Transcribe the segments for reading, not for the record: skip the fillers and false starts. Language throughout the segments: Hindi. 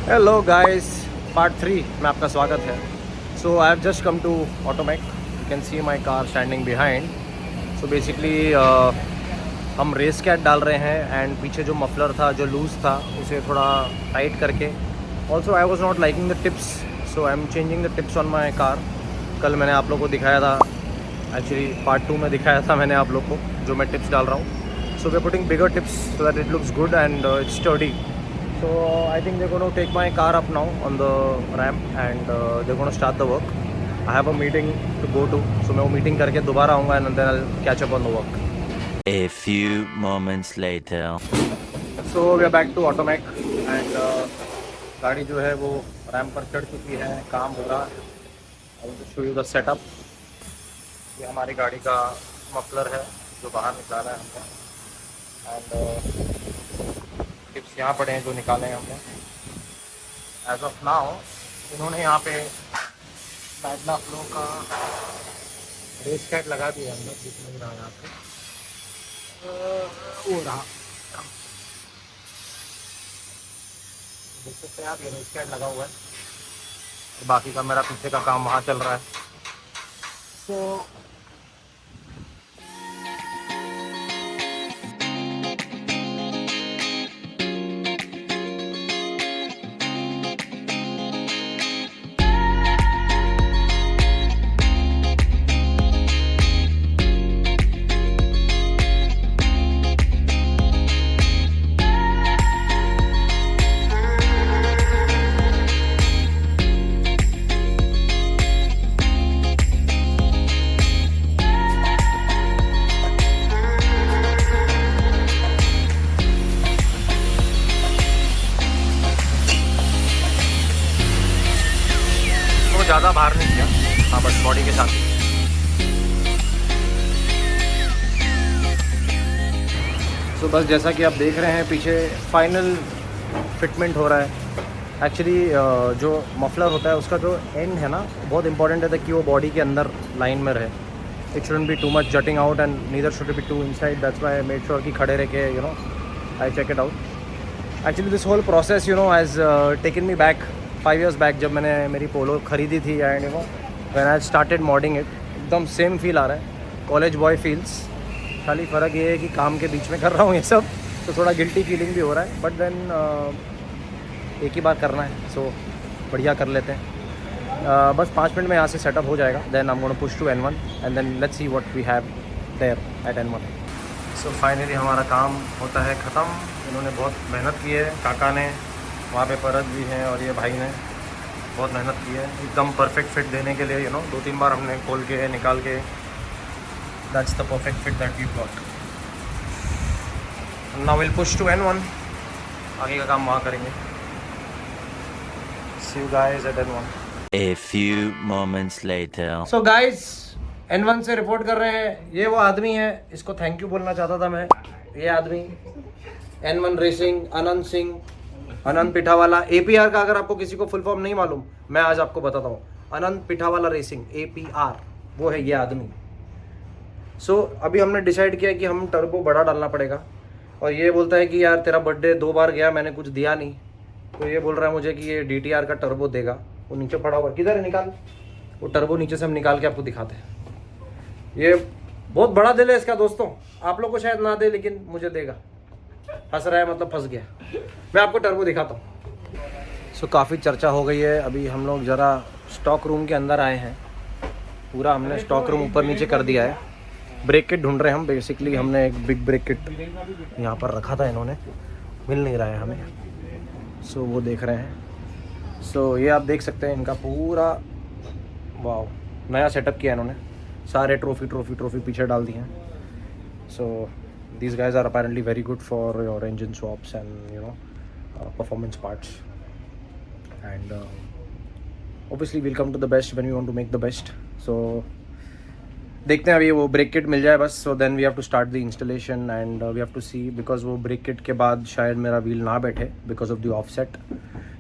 हेलो गाइस, पार्ट 3 में आपका स्वागत है। So I have just come to Automech. You can see my car standing behind. So basically हम रेस कैट डाल रहे हैं एंड पीछे जो मफलर था जो लूज़ था उसे थोड़ा टाइट करके, also I was not liking the tips, so I am changing the tips on my car. कल मैंने आप लोग को दिखाया था, एक्चुअली पार्ट 2 में दिखाया था मैंने आप लोग को जो मैं टिप्स डाल रहा हूँ। So we are putting bigger tips so that it looks good and it's sturdy. So I think they're going to take my car up now on the ramp and they're going to start the work. I have a meeting to go to, so मैं वो meeting करके दोबारा आऊँगा and then I'll catch up on the work. A few moments later. So we are back to Automec and गाड़ी जो है वो रैम्प पर चढ़ चुकी है, काम हो रहा है. I will show you the setup. ये हमारी गाड़ी का मफलर है जो बाहर निकाला है हमने and टिप्स यहाँ पड़े हैं जो निकाले हैं हमने. एज ऑफ नाउ इन्होंने यहाँ पे बैडला फ्लो का रेस कैट लगा दिया हमने, दिख नहीं रहा यहाँ पे, वो रहा देख सकते हैं आप, ये रेस कैट लगा हुआ है और बाकी का मेरा पीछे का काम वहाँ चल रहा है. सो ज़्यादा बाहर नहीं किया, हाँ बस बॉडी के साथ ही. सो बस जैसा कि आप देख रहे हैं पीछे फाइनल फिटमेंट हो रहा है. एक्चुअली जो मफलर होता है उसका जो एंड है ना बहुत इंपॉर्टेंट है कि वो बॉडी के अंदर लाइन में रहे. It shouldn't be too much jutting out and neither should be too inside. That's why I made sure कि खड़े रह के I check it out. Actually this whole process has taken me back 5 years back जब मैंने मेरी पोलो ख़रीदी थी and when I started modding it. एकदम सेम फील आ रहा है, कॉलेज बॉय फील्स. खाली फ़र्क ये है कि काम के बीच में कर रहा हूँ ये सब, तो थोड़ा गिल्टी फीलिंग भी हो रहा है. बट देन एक ही बार करना है, सो बढ़िया कर लेते हैं. बस 5 मिनट में यहाँ से सेटअप हो जाएगा. Then I am gonna push to N1 and then let's see what we have there at N1. So finally हमारा काम होता है ख़त्म. इन्होंने बहुत मेहनत की है, काका ने, वहाँ पे परत भी हैं और ये भाई ने बहुत मेहनत की है एकदम परफेक्ट फिट देने के लिए. 2-3 बार हमने खोल के निकाल के, that's the perfect fit that we got. Now will push to N1. आगे का काम वहाँ करेंगे. See you guys at N1. A few moments later. So guys N1 से रिपोर्ट कर रहे हैं. ये वो आदमी है, इसको थैंक यू बोलना चाहता था मैं. ये आदमी N1 रेसिंग, अनंत सिंह, अनंत पिठावाला. APR का अगर आपको किसी को फुल फॉर्म नहीं मालूम, मैं आज आपको बताता हूँ. अनंत पिठावाला रेसिंग, APR, वो है ये आदमी. सो अभी हमने डिसाइड किया कि हम टर्बो बड़ा डालना पड़ेगा. और ये बोलता है कि यार तेरा बर्थडे 2 बार गया, मैंने कुछ दिया नहीं. तो ये बोल रहा है मुझे कि ये DTR का टर्बो देगा. वो नीचे पड़ा हुआ, किधर है, निकाल. वो टर्बो नीचे से हम निकाल के आपको दिखाते हैं. ये बहुत बड़ा दिल है इसका दोस्तों. आप लोग को शायद ना दे लेकिन मुझे देगा. फंस रहा है मतलब फंस गया. मैं आपको टर्बो दिखाता हूँ. सो काफ़ी चर्चा हो गई है. अभी हम लोग ज़रा स्टॉक रूम के अंदर आए हैं. पूरा हमने स्टॉक रूम ऊपर नीचे कर दिया है. ब्रेक किट ढूंढ रहे हैं हम. बेसिकली हमने एक बिग ब्रेक किट यहाँ पर रखा था, इन्होंने मिल नहीं रहा है हमें. सो वो देख रहे हैं. सो ये आप देख सकते हैं इनका पूरा, वाव, नया सेटअप किया इन्होंने. सारे ट्रॉफी पीछे डाल दिए हैं. सो these guys are apparently very good for your engine swaps and performance parts, and obviously we'll come to the best when we want to make the best. So देखते हैं अभी वो ब्रेक किट मिल जाए बस. so then we have to start the installation and we have to see, because वो ब्रेक किट के बाद शायद मेरा व्हील ना बैठे because of the offset.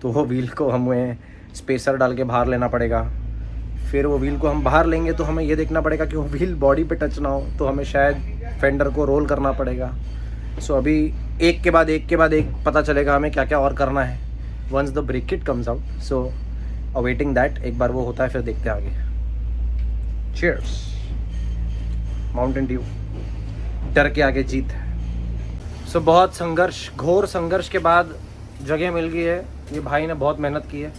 तो वो व्हील को हमें स्पेसर डाल के बाहर लेना पड़ेगा. फिर वो व्हील को हम बाहर लेंगे तो हमें ये देखना पड़ेगा कि वो व्हील बॉडी पे टच ना हो. तो हमें शायद फेंडर को रोल करना पड़ेगा. सो अभी एक के बाद एक पता चलेगा हमें क्या क्या और करना है. Once the brake kit comes out, so awaiting that. एक बार वो होता है फिर देखते हैं आगे। चीयर्स। माउंटेन ड्यू, डर के आगे जीत है। सो बहुत संघर्ष, घोर संघर्ष के बाद जगह मिल गई है। ये भाई ने बहुत मेहनत की है,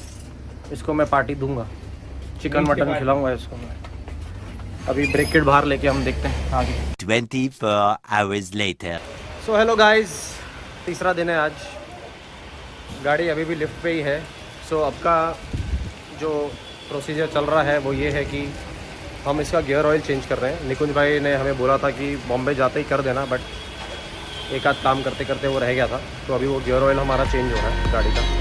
इसको मैं पार्टी दूंगा, चिकन मटन खिलाऊंगा इसको मैं। अभी ब्रेक किट बाहर लेके हम देखते हैं आगे। 24 hours later. So hello guys, तीसरा दिन है आज। गाड़ी अभी भी लिफ्ट पे ही है। सो अब का जो प्रोसीजर चल रहा है वो ये है कि हम इसका गियर ऑयल चेंज कर रहे हैं। निकुंज भाई ने हमें बोला था कि बॉम्बे जाते ही कर देना, बट एक आध काम करते करते वो रह गया था, तो अभी वो गियर ऑयल हमारा चेंज हो रहा है गाड़ी का।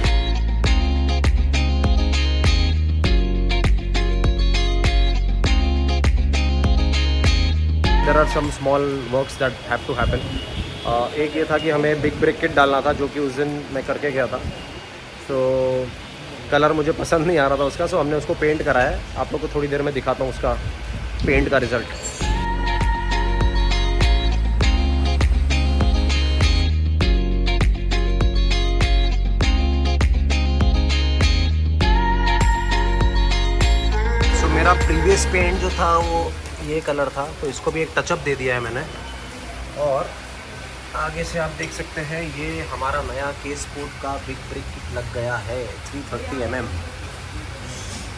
There are some small works that have to happen. एक ये था कि हमें बिग ब्रेक किट डालना था, जो कि उस दिन मैं करके गया था। सो कलर मुझे पसंद नहीं आ रहा था उसका, सो हमने उसको पेंट कराया है। आप लोग को थोड़ी देर में दिखाता हूँ उसका पेंट का रिज़ल्ट। सो मेरा प्रीवियस पेंट जो था वो ये कलर था, तो इसको भी एक टचअप दे दिया है मैंने। और आगे से आप देख सकते हैं ये हमारा नया के स्पोर्ट का बिग ब्रेक किट लग गया है 330 mm।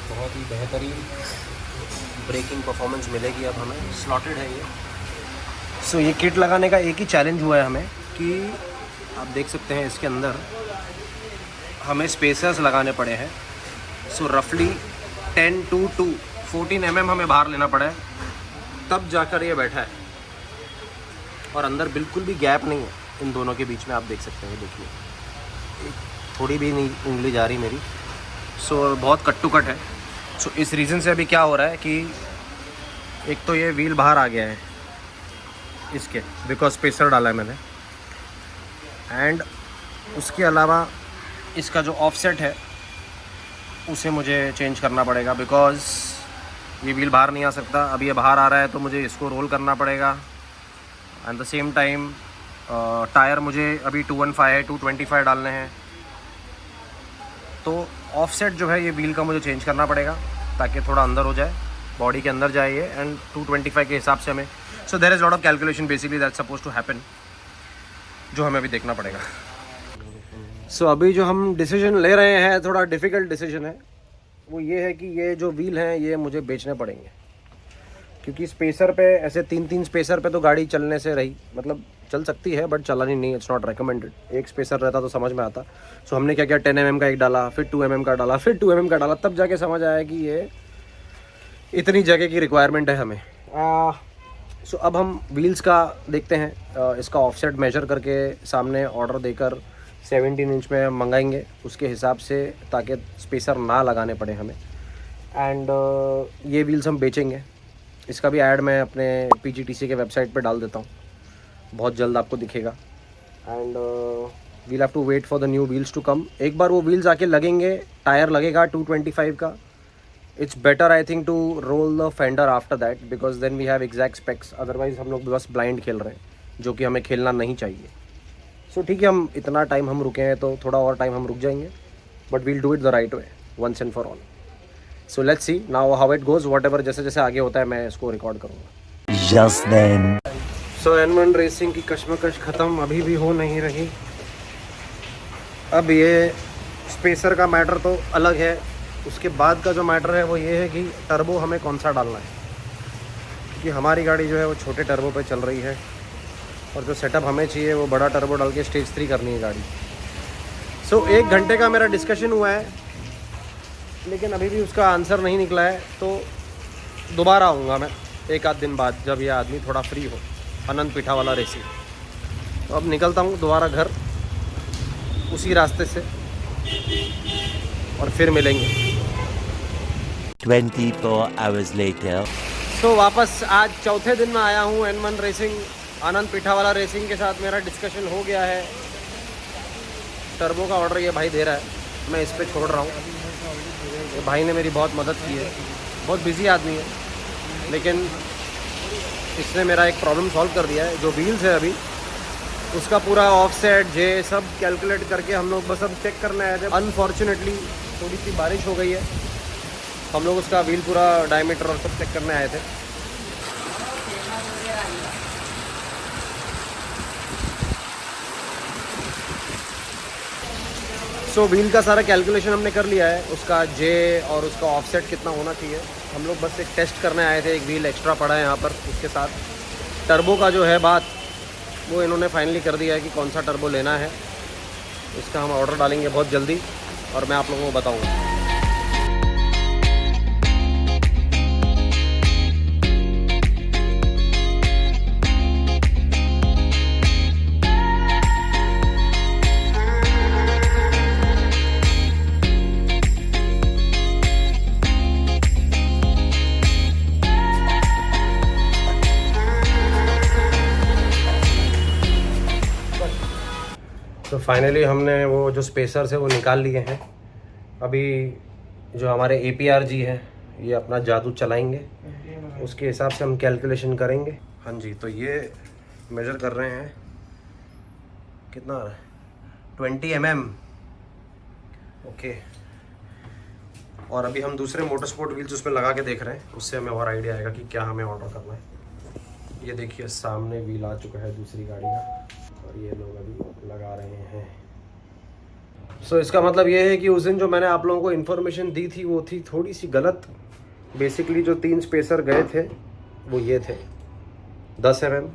बहुत ही बेहतरीन ब्रेकिंग परफॉर्मेंस मिलेगी अब हमें। स्लॉटेड है ये। सो ये किट लगाने का एक ही चैलेंज हुआ है हमें कि आप देख सकते हैं इसके अंदर हमें स्पेसर्स लगाने पड़े हैं। सो रफली 10 to 14 mm हमें बाहर लेना पड़ा है, तब जाकर ये बैठा है। और अंदर बिल्कुल भी गैप नहीं है इन दोनों के बीच में, आप देख सकते हैं। देखिए थोड़ी भी नहीं उंगली जा रही मेरी। सो बहुत कट टू कट है। सो इस रीज़न से अभी क्या हो रहा है कि एक तो ये व्हील बाहर आ गया है इसके, बिकॉज स्पेसर डाला है मैंने। एंड उसके अलावा इसका जो ऑफसेट है उसे मुझे चेंज करना पड़ेगा, बिकॉज ये व्हील बाहर नहीं आ सकता। अभी ये बाहर आ रहा है तो मुझे इसको रोल करना पड़ेगा। At the same time tyre मुझे अभी 215 है, 225 डालने हैं। तो ऑफसेट जो है ये व्हील का मुझे चेंज करना पड़ेगा ताकि थोड़ा अंदर हो जाए, बॉडी के अंदर जाए ये। एंड 225 के हिसाब से हमें, so there is lot of calculation basically that's suppose to happen, जो हमें अभी देखना पड़ेगा। सो अभी जो हम डिसीजन ले रहे हैं, थोड़ा डिफ़िकल्ट डिसीजन है। वो ये है कि ये जो व्हील हैं ये मुझे बेचने पड़ेंगे, क्योंकि स्पेसर पे ऐसे 3 स्पेसर पे तो गाड़ी चलने से रही, मतलब चल सकती है बट चलानी नहीं, इट्स नॉट रिकमेंडेड। एक स्पेसर रहता तो समझ में आता। सो हमने क्या किया, 10 mm का एक डाला, फिर 2 mm का डाला, फिर 2 mm का डाला, तब जाके समझ आया कि ये इतनी जगह की रिक्वायरमेंट है हमें। सो अब हम व्हील्स का देखते हैं। इसका ऑफसेट मेजर करके सामने ऑर्डर देकर 17 इंच में मंगाएंगे उसके हिसाब से, ताकि स्पेसर ना लगाने पड़े हमें। एंड ये व्हील्स हम बेचेंगे। इसका भी ऐड मैं अपने PGTC के वेबसाइट पे डाल देता हूँ, बहुत जल्द आपको दिखेगा। And we'll have to wait for the new wheels to come. एक बार वो व्हील्स आके लगेंगे, टायर लगेगा 225 का, it's better I think to roll the fender after that, because then we have exact specs. Otherwise हम लोग बस ब्लाइंड खेल रहे हैं, जो कि हमें खेलना नहीं चाहिए। सो ठीक है, हम इतना टाइम हम रुके हैं तो थोड़ा और टाइम हम रुक जाएंगे, but we'll do it the right way once and for all. So let's see now how it goes. Whatever जैसे जैसे आगे होता है मैं इसको रिकॉर्ड करूँगा। Just then. सो N1 रेसिंग की कश्मकश ख़त्म अभी भी हो नहीं रही। अब ये स्पेसर का मैटर तो अलग है, उसके बाद का जो मैटर है वो ये है कि टर्बो हमें कौन सा डालना है, क्योंकि हमारी गाड़ी जो है वो छोटे टर्बो पे चल रही है और जो सेटअप हमें चाहिए वो बड़ा टर्बो डाल के स्टेज 3 करनी है गाड़ी। सो 1 घंटे का मेरा डिस्कशन हुआ है, लेकिन अभी भी उसका आंसर नहीं निकला है। तो दोबारा आऊँगा मैं 1 आध दिन बाद, जब यह आदमी थोड़ा फ्री हो, अनंत पीठा वाला रेसिंग। तो अब निकलता हूँ दोबारा घर उसी रास्ते से और फिर मिलेंगे। 24 hours later. तो वापस आज चौथे दिन में आया हूँ N1 रेसिंग, आनंद पीठा वाला रेसिंग के साथ मेरा डिस्कशन हो गया है। टर्बो का ऑर्डर ये भाई दे रहा है, मैं इस पे छोड़ रहा हूँ। ये भाई ने मेरी बहुत मदद की है, बहुत बिजी आदमी है, लेकिन इसने मेरा एक प्रॉब्लम सॉल्व कर दिया है। जो व्हील्स है अभी उसका पूरा ऑफसेट जे सब कैलकुलेट करके हम लोग बस अब चेक करने आए थे। अनफॉर्चुनेटली थोड़ी सी बारिश हो गई है, हम लोग उसका व्हील पूरा डायमीटर और सब चेक करने आए थे। सो व्हील का सारा कैलकुलेशन हमने कर लिया है, उसका जे और उसका ऑफसेट कितना होना चाहिए। हम लोग बस एक टेस्ट करने आए थे, एक व्हील एक्स्ट्रा पड़ा है यहाँ पर। उसके साथ टर्बो का जो है बात, वो इन्होंने फाइनली कर दिया है कि कौन सा टर्बो लेना है। इसका हम ऑर्डर डालेंगे बहुत जल्दी और मैं आप लोगों को बताऊँगा। तो फाइनली हमने वो जो स्पेसर्स है वो निकाल लिए हैं। अभी जो हमारे APR जी हैं ये अपना जादू चलाएंगे, उसके हिसाब से हम कैलकुलेशन करेंगे। हाँ जी, तो ये मेजर कर रहे हैं कितना आ रहा है, 20 mm। ओके, और अभी हम दूसरे मोटर स्पोर्ट व्हील्स उसमें लगा के देख रहे हैं, उससे हमें और आइडिया आएगा कि क्या हमें ऑर्डर करना है। ये देखिए सामने व्हील आ चुका है दूसरी गाड़ी का और ये लोग अभी लगा रहे हैं। सो इसका मतलब ये है कि उस दिन जो मैंने आप लोगों को इन्फॉर्मेशन दी थी वो थी थोड़ी सी गलत। बेसिकली जो 3 स्पेसर गए थे वो ये थे 10 mm,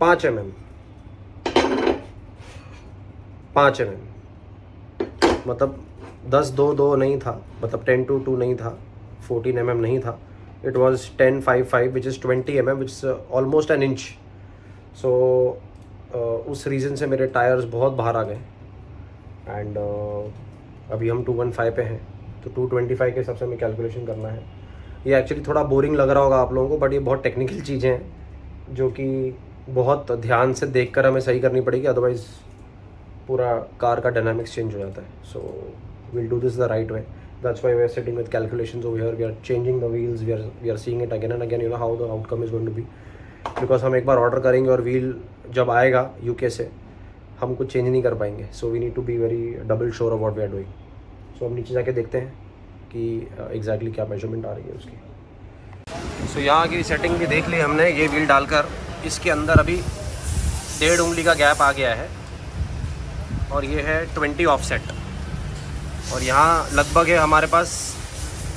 5 mm, 5 mm, मतलब 10-2-2 नहीं था, मतलब 10-2-2 नहीं था, 14 mm नहीं था। It was 10-5-5 which is 20 mm which is almost an inch. सो उस रीज़न से मेरे टायर्स बहुत बाहर आ गए एंड अभी हम 215 पे हैं, तो 225 के हिसाब से हमें कैलकुलेशन करना है। ये एक्चुअली थोड़ा बोरिंग लग रहा होगा आप लोगों को, बट ये बहुत टेक्निकल चीज़ें हैं जो कि बहुत ध्यान से देखकर हमें सही करनी पड़ेगी, अदरवाइज़ पूरा कार का डायनामिक्स चेंज हो जाता है। सो we'll do this the right way. That's why we are sitting with calculations over here. We are changing the wheels. We are seeing it again and again. You know how the outcome is going to be. Because हम एक बार ऑर्डर करेंगे और व्हील जब आएगा UK से हम कुछ चेंज नहीं कर पाएंगे। So we need to be very double sure of what we are doing. So हम नीचे जाके देखते हैं कि एग्जैक्टली क्या मेजरमेंट आ रही है उसकी। सो यहाँ की सेटिंग भी देख ली हमने। ये व्हील डालकर इसके अंदर अभी 1.5 उंगली का गैप आ गया है और ये है 20 ऑफसेट, और यहाँ लगभग है हमारे पास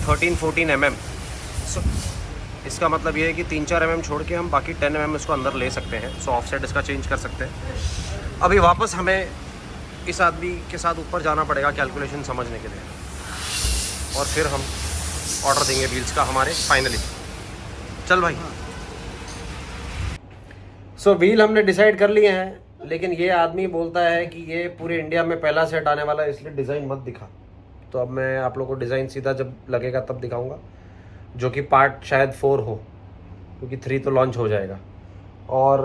13-14 mm। सो इसका मतलब ये है कि 3-4 mm छोड़ के हम बाकी 10 mm इसको अंदर ले सकते हैं। सो ऑफसेट इसका चेंज कर सकते हैं। अभी वापस हमें इस आदमी के साथ ऊपर जाना पड़ेगा कैलकुलेशन समझने के लिए, और फिर हम ऑर्डर देंगे व्हील्स का हमारे फाइनली। चल भाई। सो व्हील हमने डिसाइड कर लिए हैं, लेकिन ये आदमी बोलता है कि ये पूरे इंडिया में पहला सेट आने वाला है, इसलिए डिज़ाइन मत दिखा। तो अब मैं आप लोगों को डिज़ाइन सीधा जब लगेगा तब दिखाऊंगा, जो कि पार्ट शायद 4 हो, क्योंकि 3 तो लॉन्च हो जाएगा। और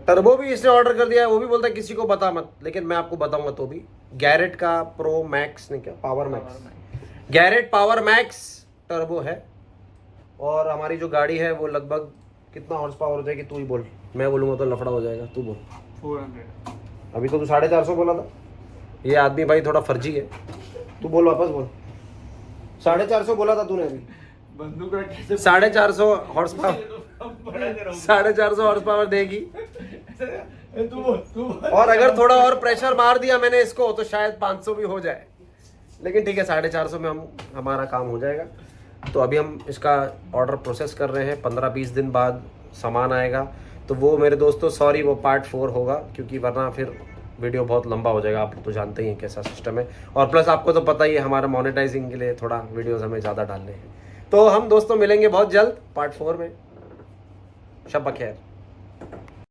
टर्बो भी इसने ऑर्डर कर दिया है, वो भी बोलता है किसी को बता मत, लेकिन मैं आपको बताऊंगा। तो भी गैरेट का प्रो मैक्स ने क्या power max, Garrett power max turbo है। और हमारी जो गाड़ी है वो लगभग कितना हॉर्स पावर हो जाएगी, तू ही बोल। मैं बोलूँगा तो लफड़ा हो जाएगा, तू बोल। 400। अभी तो तू 450 बोला था। ये आदमी भाई थोड़ा फर्जी है, तू बोल, वापस बोल। 450 बोला था तूने अभी। बंदूक का कैसे 450 हॉर्स पावर, 450 हॉर्स पावर देगी। तू और अगर थोड़ा और प्रेशर मार दिया मैंने इसको तो शायद 500 भी हो जाए, लेकिन ठीक है 450 में हमारा काम हो जाएगा। तो अभी हम इसका ऑर्डर प्रोसेस कर रहे हैं, 15-20 दिन बाद सामान आएगा। तो वो मेरे दोस्तों सॉरी, वो पार्ट 4 होगा, क्योंकि वरना फिर वीडियो बहुत लंबा हो जाएगा। आप तो जानते ही हैं कैसा सिस्टम है, और प्लस आपको तो पता ही है हमारा मोनेटाइजिंग के लिए थोड़ा वीडियोस हमें ज़्यादा डालने हैं। तो हम दोस्तों मिलेंगे बहुत जल्द पार्ट 4 में। शब बखैर।